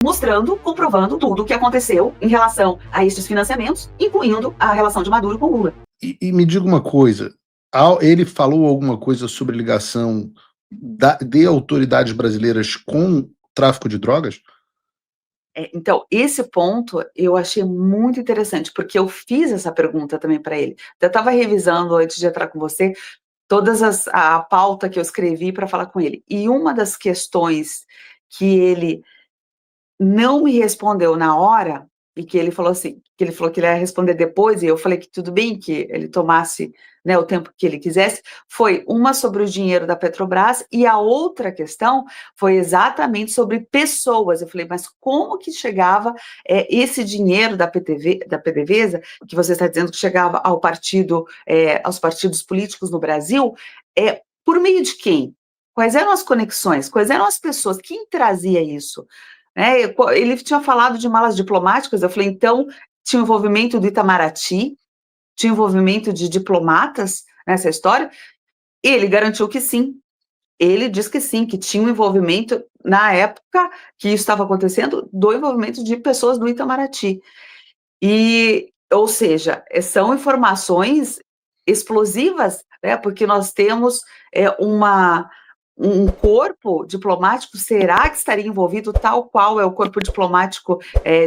mostrando, comprovando tudo o que aconteceu em relação a estes financiamentos, incluindo a relação de Maduro com Lula. E me diga uma coisa, ele falou alguma coisa sobre ligação de autoridades brasileiras com tráfico de drogas? Então, esse ponto eu achei muito interessante, porque eu fiz essa pergunta também para ele. Eu estava revisando, antes de entrar com você, a pauta que eu escrevi para falar com ele. E uma das questões que ele não me respondeu na hora, e que ele falou assim, que ele falou que ele ia responder depois, e eu falei que tudo bem, que ele tomasse, né, o tempo que ele quisesse, foi uma sobre o dinheiro da Petrobras, e a outra questão foi exatamente sobre pessoas. Eu falei, mas como que chegava esse dinheiro da PDVSA, que você está dizendo que chegava ao partido, aos partidos políticos no Brasil, por meio de quem? Quais eram as conexões? Quais eram as pessoas? Quem trazia isso? Ele tinha falado de malas diplomáticas, eu falei, então, tinha envolvimento do Itamaraty, tinha envolvimento de diplomatas nessa história, e ele garantiu que sim. Ele disse que sim, que tinha um envolvimento, na época que isso estava acontecendo, do envolvimento de pessoas do Itamaraty. Ou seja, são informações explosivas, né, porque nós temos um corpo diplomático, será que estaria envolvido tal qual é o corpo diplomático,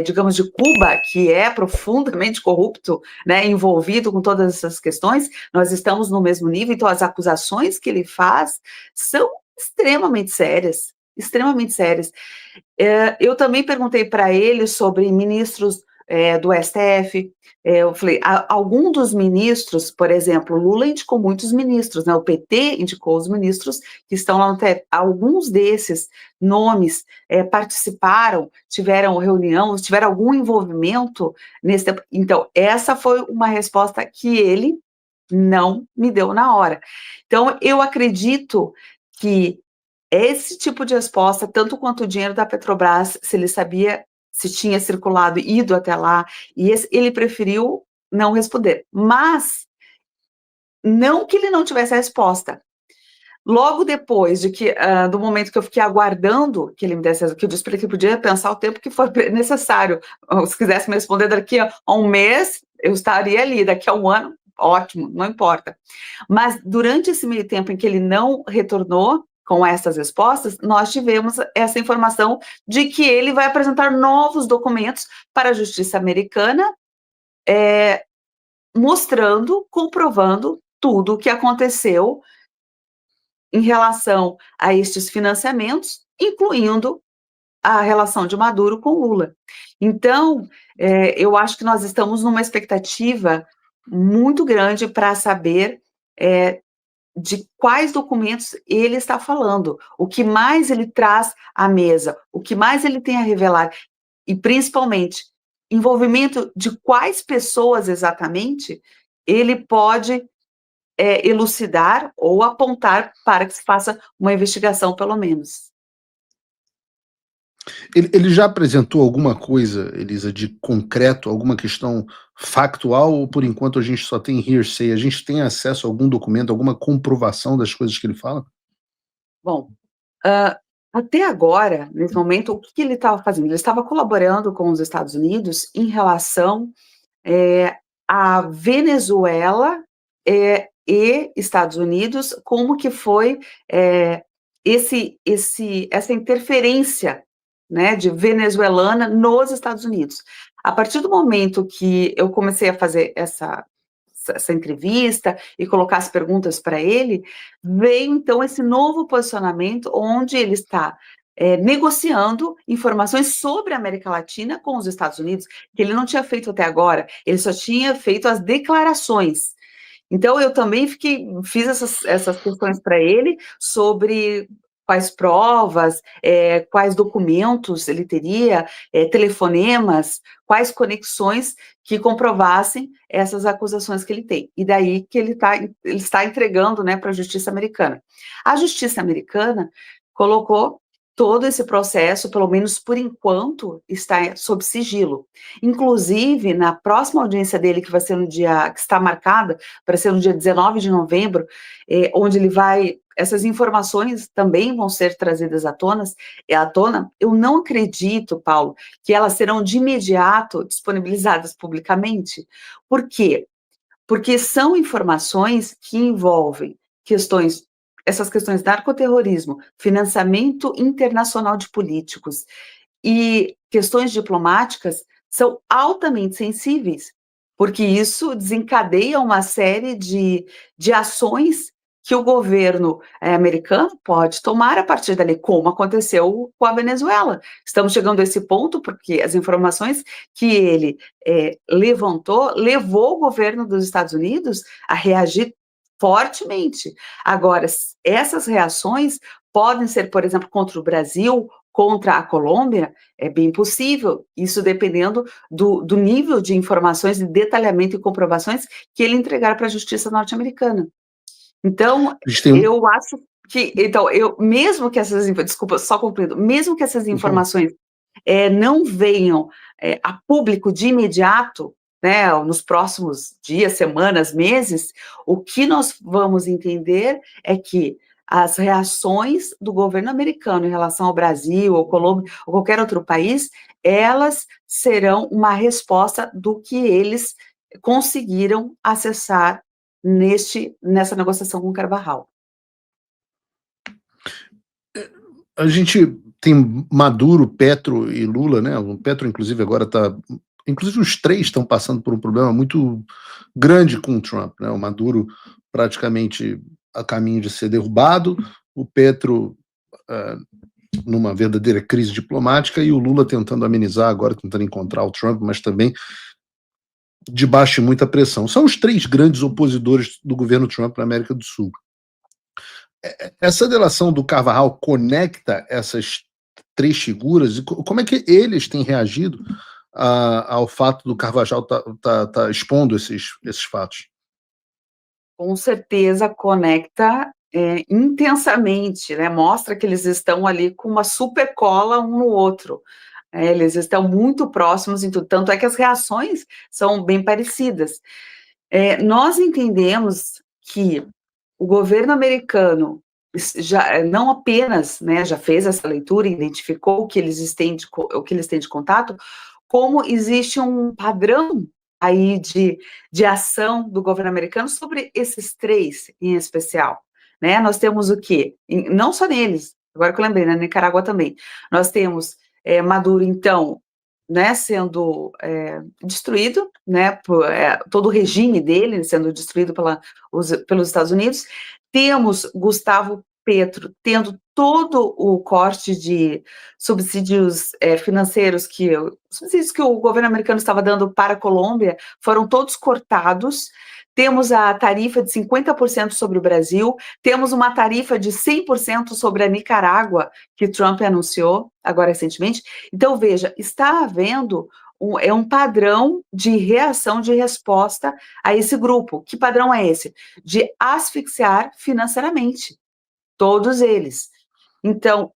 digamos, de Cuba, que é profundamente corrupto, né, envolvido com todas essas questões? Nós estamos no mesmo nível, então as acusações que ele faz são extremamente sérias, extremamente sérias. Eu também perguntei para ele sobre ministros do STF. Eu falei, algum dos ministros, por exemplo, Lula indicou muitos ministros, né? O PT indicou os ministros que estão lá no TF. Alguns desses nomes participaram, tiveram reunião, tiveram algum envolvimento nesse tempo. Então, essa foi uma resposta que ele não me deu na hora. Então, eu acredito que esse tipo de resposta, tanto quanto o dinheiro da Petrobras, se ele sabia, se tinha circulado, ido até lá, e ele preferiu não responder. Mas, não que ele não tivesse a resposta. Logo depois do momento que eu fiquei aguardando que ele me desse, que eu disse para ele que podia pensar o tempo que for necessário. Se quisesse me responder daqui a um mês, eu estaria ali, daqui a um ano, ótimo, não importa. Mas durante esse meio tempo em que ele não retornou com essas respostas, nós tivemos essa informação de que ele vai apresentar novos documentos para a justiça americana, mostrando, comprovando tudo o que aconteceu em relação a estes financiamentos, incluindo a relação de Maduro com Lula. Então, eu acho que nós estamos numa expectativa muito grande para saber de quais documentos ele está falando, o que mais ele traz à mesa, o que mais ele tem a revelar, e principalmente, envolvimento de quais pessoas exatamente ele pode elucidar ou apontar para que se faça uma investigação, pelo menos. Ele já apresentou alguma coisa, Elisa, de concreto, alguma questão factual, ou por enquanto a gente só tem hearsay? A gente tem acesso a algum documento, alguma comprovação das coisas que ele fala? Bom, até agora, nesse momento, o que ele estava fazendo? Ele estava colaborando com os Estados Unidos em relação a Venezuela e Estados Unidos, como que foi essa interferência, né, de venezuelana nos Estados Unidos. A partir do momento que eu comecei a fazer essa entrevista e colocar as perguntas para ele, veio então esse novo posicionamento onde ele está negociando informações sobre a América Latina com os Estados Unidos, que ele não tinha feito até agora, ele só tinha feito as declarações. Então, eu também fiz essas questões para ele sobre quais provas, quais documentos ele teria, telefonemas, quais conexões que comprovassem essas acusações que ele tem. E daí que ele está entregando, né, para a justiça americana. A justiça americana colocou todo esse processo, pelo menos por enquanto, está sob sigilo. Inclusive, na próxima audiência dele, que vai ser no dia, que está marcada para ser no dia 19 de novembro, onde ele vai, essas informações também vão ser trazidas à tona. Eu não acredito, Paulo, que elas serão de imediato disponibilizadas publicamente. Por quê? Porque são informações que envolvem questões, essas questões de narcoterrorismo, financiamento internacional de políticos e questões diplomáticas são altamente sensíveis, porque isso desencadeia uma série de ações que o governo americano pode tomar a partir dali, como aconteceu com a Venezuela. Estamos chegando a esse ponto porque as informações que ele levantou levou o governo dos Estados Unidos a reagir fortemente. Agora, essas reações podem ser, por exemplo, contra o Brasil, contra a Colômbia, é bem possível, isso dependendo do nível de informações, de detalhamento e comprovações que ele entregar para a justiça norte-americana. Então, eu acho que, então, mesmo que essas, desculpa, só concluindo, mesmo que essas informações não venham a público de imediato, né, nos próximos dias, semanas, meses, o que nós vamos entender é que as reações do governo americano em relação ao Brasil, ou Colômbia, ou qualquer outro país, elas serão uma resposta do que eles conseguiram acessar nessa negociação com Carvajal. A gente tem Maduro, Petro e Lula, né? O Petro, inclusive, agora está. Inclusive, os três estão passando por um problema muito grande com o Trump, né? O Maduro praticamente a caminho de ser derrubado, o Petro numa verdadeira crise diplomática e o Lula tentando amenizar agora, tentando encontrar o Trump, mas também debaixo de muita pressão. São os três grandes opositores do governo Trump na América do Sul. Essa delação do Carvajal conecta essas três figuras? E como é que eles têm reagido ao fato do Carvajal tá expondo esses fatos? Com certeza conecta intensamente, né? Mostra que eles estão ali com uma super cola um no outro. Eles estão muito próximos em tudo, tanto é que as reações são bem parecidas. Nós entendemos que o governo americano já não apenas, né, já fez essa leitura, identificou o que eles têm de contato, como existe um padrão aí de ação do governo americano sobre esses três em especial, né? Nós temos o quê? Não só neles, agora que eu lembrei, na Nicarágua também. Nós temos Maduro, então, né, sendo destruído, né, todo o regime dele sendo destruído pelos Estados Unidos. Temos Gustavo Petro tendo todo o corte de subsídios financeiros subsídios que o governo americano estava dando para a Colômbia foram todos cortados. Temos a tarifa de 50% sobre o Brasil, temos uma tarifa de 100% sobre a Nicarágua, que Trump anunciou agora recentemente. Então, veja, está havendo um padrão de reação, de resposta a esse grupo. Que padrão é esse? De asfixiar financeiramente todos eles. Então,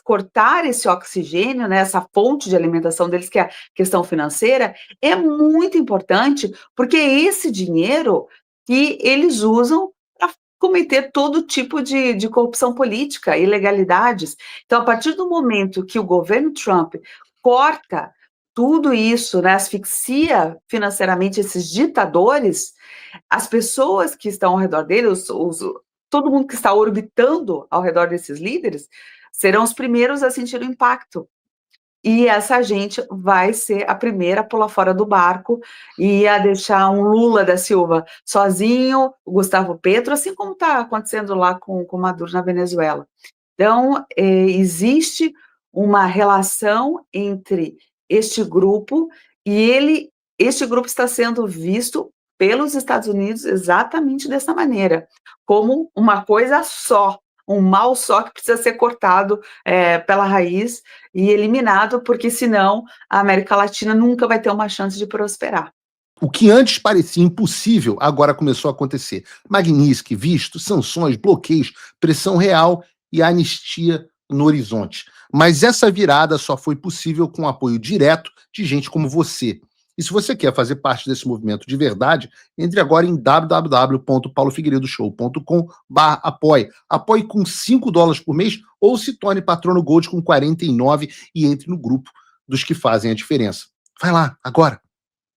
cortar esse oxigênio, né, essa fonte de alimentação deles, que é a questão financeira, é muito importante, porque é esse dinheiro que eles usam para cometer todo tipo de corrupção política, ilegalidades. Então, a partir do momento que o governo Trump corta tudo isso, né, asfixia financeiramente esses ditadores, as pessoas que estão ao redor dele, todo mundo que está orbitando ao redor desses líderes, serão os primeiros a sentir o impacto. E essa gente vai ser a primeira a pular fora do barco e a deixar um Lula da Silva sozinho, o Gustavo Petro, assim como está acontecendo lá com Maduro na Venezuela. Então, existe uma relação entre este grupo e este grupo está sendo visto pelos Estados Unidos exatamente dessa maneira, como uma coisa só, um mal só que precisa ser cortado pela raiz e eliminado, porque senão a América Latina nunca vai ter uma chance de prosperar. O que antes parecia impossível, agora começou a acontecer. Magnitsky, visto, sanções, bloqueios, pressão real e anistia no horizonte. Mas essa virada só foi possível com o apoio direto de gente como você. E se você quer fazer parte desse movimento de verdade, entre agora em www.paulofigueiredoshow.com/apoie. Apoie com $5 por mês ou se torne patrono Gold com 49 e entre no grupo dos que fazem a diferença. Vai lá, agora!